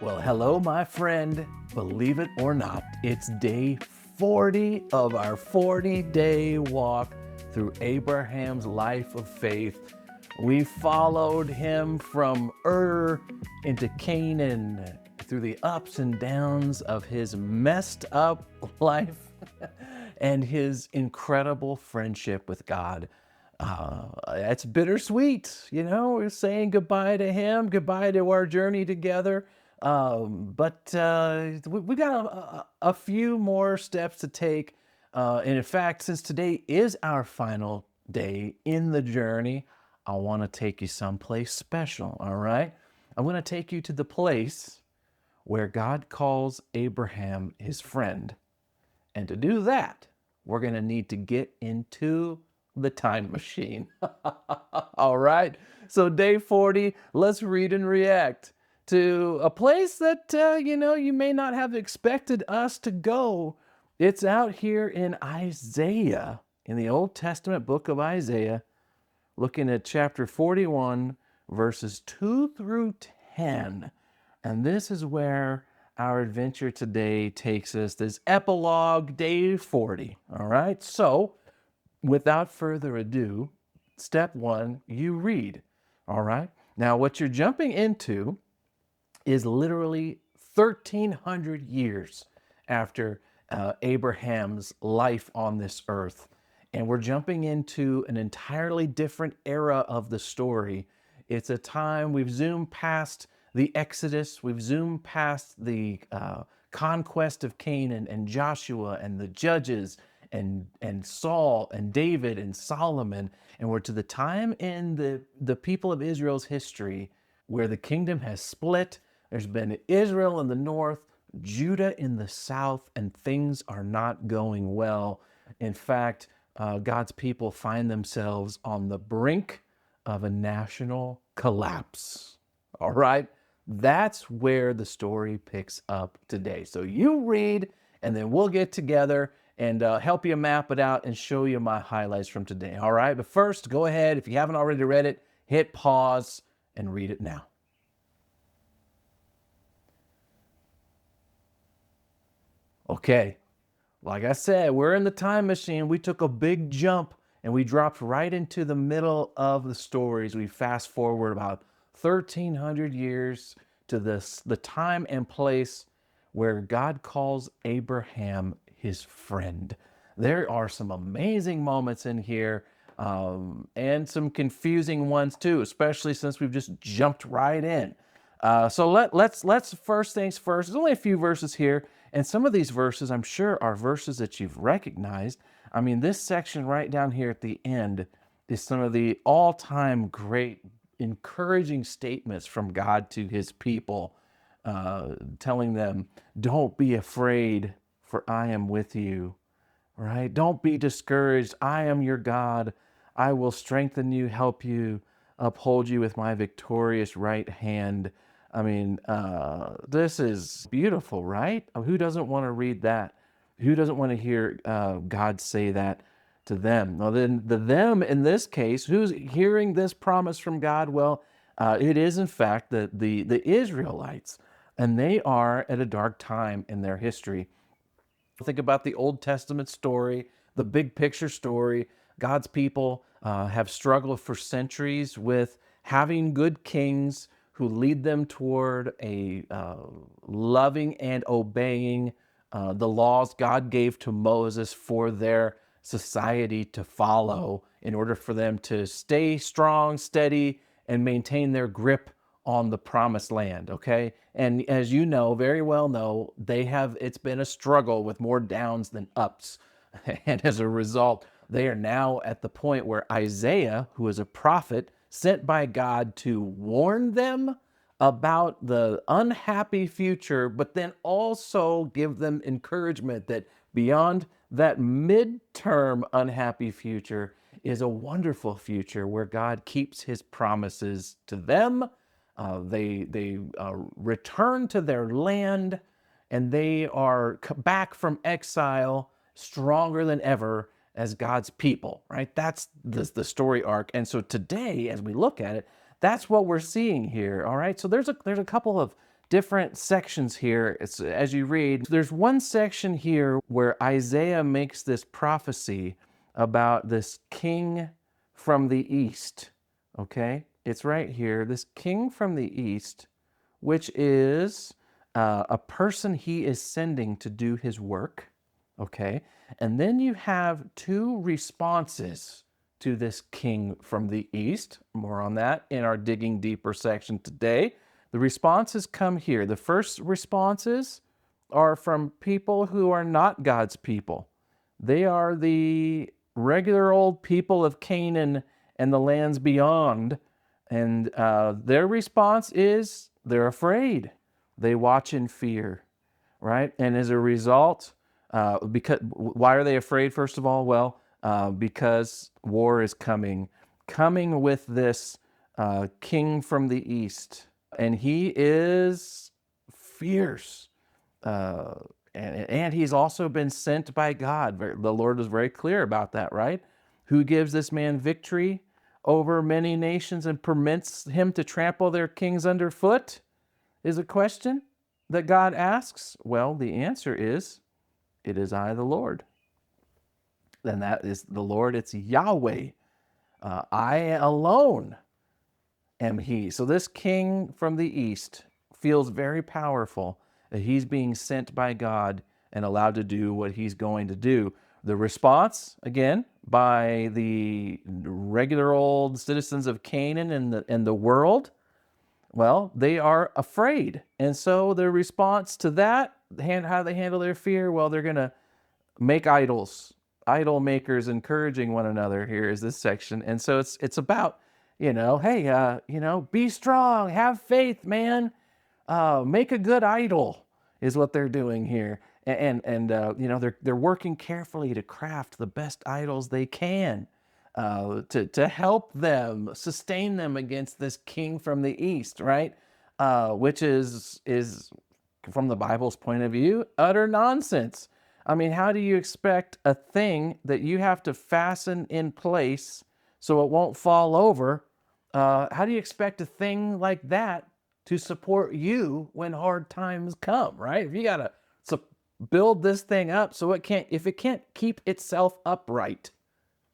Well, hello, my friend. Believe it or not, it's day 40 of our 40-day walk through Abraham's life of faith. We followed him from Ur into Canaan through the ups and downs of his messed up life and his incredible friendship with God. It's bittersweet, we're saying goodbye to him, goodbye to our journey together. But we got a few more steps to take. And in fact, since today is our final day in the journey, I want to take you someplace special, all right? I'm going to take you to the place where God calls Abraham his friend. And to do that, we're going to need to get into the time machine. All right. So day 40, let's read and react to a place that, you may not have expected us to go. It's out here in Isaiah, in the Old Testament book of Isaiah, looking at chapter 41, verses 2 through 10. And this is where our adventure today takes us, this epilogue, day 40. All right. So without further ado, step one, you read. All right. Now, what you're jumping into is literally 1,300 years after Abraham's life on this earth. And we're jumping into an entirely different era of the story. It's a time we've zoomed past the Exodus, we've zoomed past the conquest of Canaan and Joshua and the judges and Saul and David and Solomon, and we're to the time in the people of Israel's history where the kingdom has split. There's been Israel in the north, Judah in the south, and things are not going well. In fact, God's people find themselves on the brink of a national collapse. All right? That's where the story picks up today. So you read, and then we'll get together and help you map it out and show you my highlights from today. All right? But first, go ahead. If you haven't already read it, hit pause and read it now. Okay, like I said, we're in the time machine. We took a big jump and we dropped right into the middle of the stories. We fast forward about 1,300 years to the time and place where God calls Abraham his friend. There are some amazing moments in here, and some confusing ones too, especially since we've just jumped right in. So let's first things first. There's only a few verses here, and some of these verses I'm sure are verses that you've recognized. I mean, this section right down here at the end is some of the all-time great, encouraging statements from God to his people, telling them, "Don't be afraid, for I am with you." Right? Don't be discouraged. I am your God. I will strengthen you, help you, uphold you with my victorious right hand. I mean, this is beautiful, right? Who doesn't want to read that? Who doesn't want to hear God say that to them? Well, then the them in this case, who's hearing this promise from God? Well, it is in fact the Israelites, and they are at a dark time in their history. Think about the Old Testament story, the big picture story. God's people have struggled for centuries with having good kings who lead them toward a loving and obeying the laws God gave to Moses for their society to follow in order for them to stay strong, steady, and maintain their grip on the promised land, okay? And as you know, very well know, it's been a struggle with more downs than ups. And as a result, they are now at the point where Isaiah, who is a prophet sent by God to warn them about the unhappy future, but then also give them encouragement that beyond that midterm unhappy future is a wonderful future where God keeps his promises to them. They return to their land, and they are back from exile stronger than ever as God's people, right? That's the story arc. And so today, as we look at it, that's what we're seeing here, all right? So there's a couple of different sections here. As you read, there's one section here where Isaiah makes this prophecy about this king from the east. Okay? It's right here. This king from the east, which is a person he is sending to do his work. Okay? And then you have two responses to this king from the east. More on that in our Digging Deeper section today. The responses come here. The first responses are from people who are not God's people. They are the regular old people of Canaan and the lands beyond. And their response is they're afraid. They watch in fear, right? And as a result, why are they afraid, first of all? Well, because war is coming with this king from the east. And he is fierce. And he's also been sent by God. The Lord was very clear about that, right? Who gives this man victory over many nations and permits him to trample their kings underfoot is a question that God asks. Well, the answer is, it is I, the Lord. And that is the Lord, it's Yahweh. I alone am he. So this king from the east feels very powerful. He's being sent by God and allowed to do what he's going to do. The response, again, by the regular old citizens of Canaan and the world, well, they are afraid. And so the response to that, how they handle their fear, well, they're going to make idols. Idol makers encouraging one another. Here is this section. And so it's about, hey, be strong, have faith, man. Make a good idol is what they're doing here. And they're working carefully to craft the best idols they can to help them, sustain them against this king from the east, right? Which is from the Bible's point of view, utter nonsense. I mean, how do you expect a thing that you have to fasten in place so it won't fall over? How do you expect a thing like that to support you when hard times come, right? If you got to build this thing up so if it can't keep itself upright,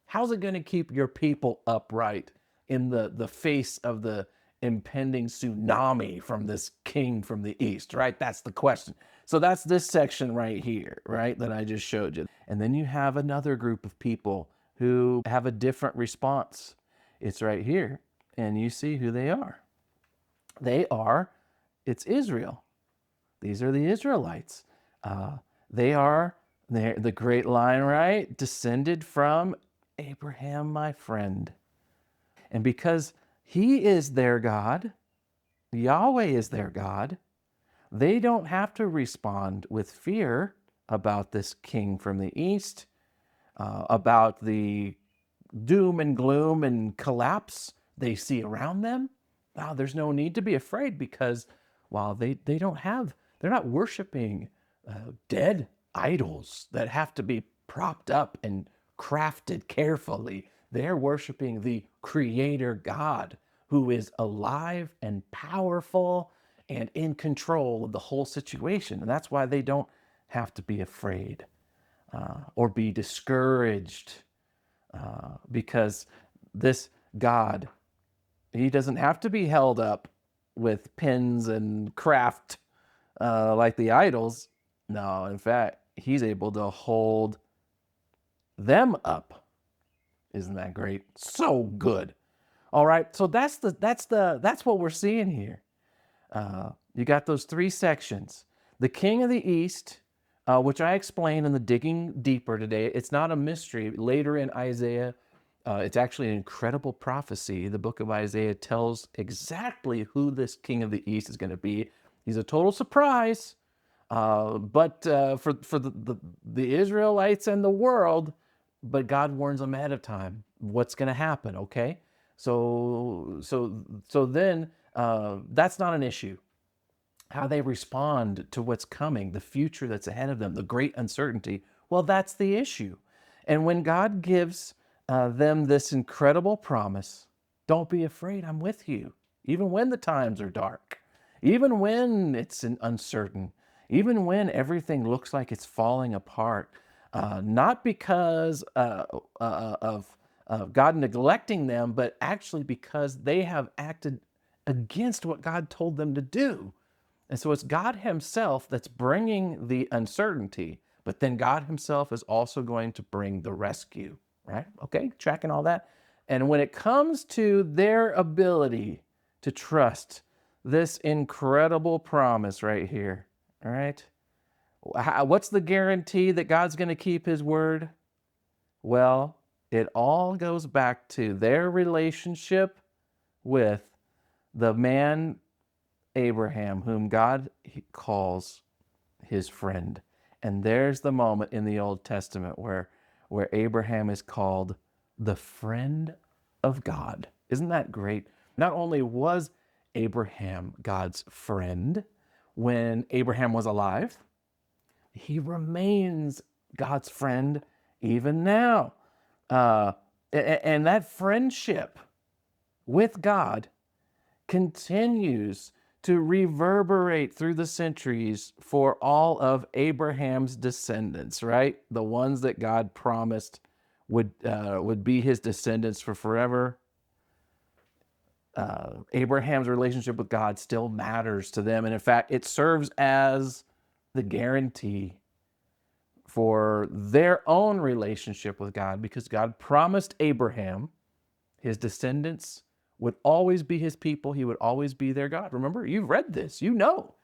how's it going to keep your people upright in the face of the impending tsunami from this king from the east, right? That's the question. So that's this section right here, right, that I just showed you. And then you have another group of people who have a different response. It's right here, and you see who they are. It's Israel. These are the Israelites. They're the great line, right? Descended from Abraham, my friend. And because he is their God, Yahweh is their God, they don't have to respond with fear about this king from the east, about the doom and gloom and collapse they see around them. Wow, there's no need to be afraid because while they're not worshiping dead idols that have to be propped up and crafted carefully. They're worshiping the Creator God who is alive and powerful and in control of the whole situation. And that's why they don't have to be afraid or be discouraged because this God, he doesn't have to be held up with pins and craft like the idols. No, in fact, he's able to hold them up. Isn't that great? So good. All right, so that's what we're seeing here. You got those three sections. The king of the east, which I explained in the Digging Deeper today. It's not a mystery. Later in Isaiah, it's actually an incredible prophecy. The book of Isaiah tells exactly who this king of the east is going to be. He's a total surprise, but for the Israelites and the world, but God warns them ahead of time what's going to happen. Okay, so then that's not an issue. How they respond to what's coming, the future that's ahead of them, the great uncertainty. Well, that's the issue. And when God gives them this incredible promise, don't be afraid, I'm with you, even when the times are dark, even when it's uncertain, even when everything looks like it's falling apart, not because of God neglecting them, but actually because they have acted against what God told them to do. And so it's God Himself that's bringing the uncertainty, but then God Himself is also going to bring the rescue, right? Okay, tracking all that. And when it comes to their ability to trust this incredible promise right here, all right, what's the guarantee that God's going to keep His word? Well, it all goes back to their relationship with the man Abraham, whom God calls his friend. And there's the moment in the Old Testament where Abraham is called the friend of God. Isn't that great? Not only was Abraham God's friend when Abraham was alive, he remains God's friend even now. And that friendship with God continues to reverberate through the centuries for all of Abraham's descendants, right? The ones that God promised would be his descendants for forever. Abraham's relationship with God still matters to them. And in fact, it serves as the guarantee for their own relationship with God, because God promised Abraham his descendants would always be his people. He would always be their God. Remember, you've read this, you know.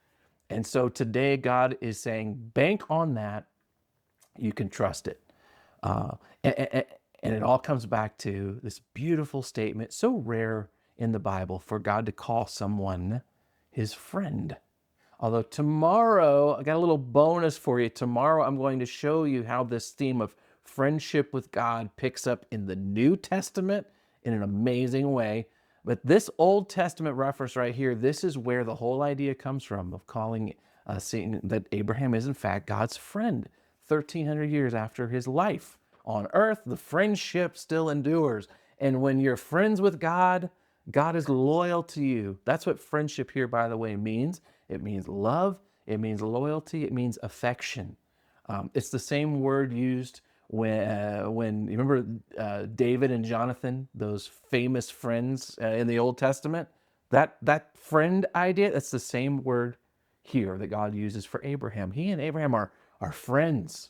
And so today God is saying, bank on that. You can trust it. And it all comes back to this beautiful statement, so rare in the Bible for God to call someone his friend. Although tomorrow, I got a little bonus for you. Tomorrow I'm going to show you how this theme of friendship with God picks up in the New Testament in an amazing way. But this Old Testament reference right here, this is where the whole idea comes from of calling, seeing that Abraham is in fact God's friend. 1,300 years after his life on earth, the friendship still endures. And when you're friends with God, God is loyal to you. That's what friendship here, by the way, means. It means love, it means loyalty, it means affection. It's the same word used when you remember David and Jonathan, those famous friends in the Old Testament. That friend idea, that's the same word here that God uses for Abraham. He and Abraham are friends.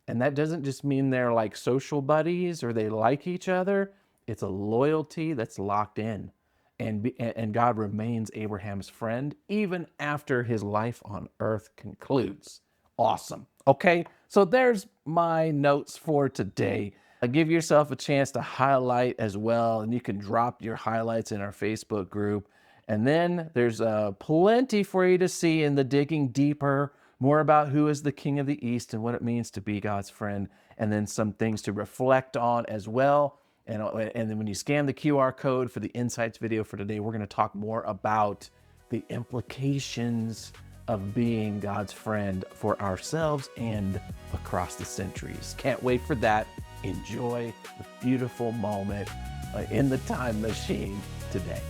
And that doesn't just mean they're like social buddies or they like each other. It's a loyalty that's locked in. And God remains Abraham's friend even after his life on earth concludes. Awesome. Okay, so there's my notes for today. Give yourself a chance to highlight as well, and you can drop your highlights in our Facebook group. And then there's plenty for you to see in the digging deeper, more about who is the King of the East and what it means to be God's friend, and then some things to reflect on as well. And then when you scan the QR code for the Insights video for today, we're going to talk more about the implications of being God's friend for ourselves and across the centuries. Can't wait for that. Enjoy the beautiful moment in the time machine today.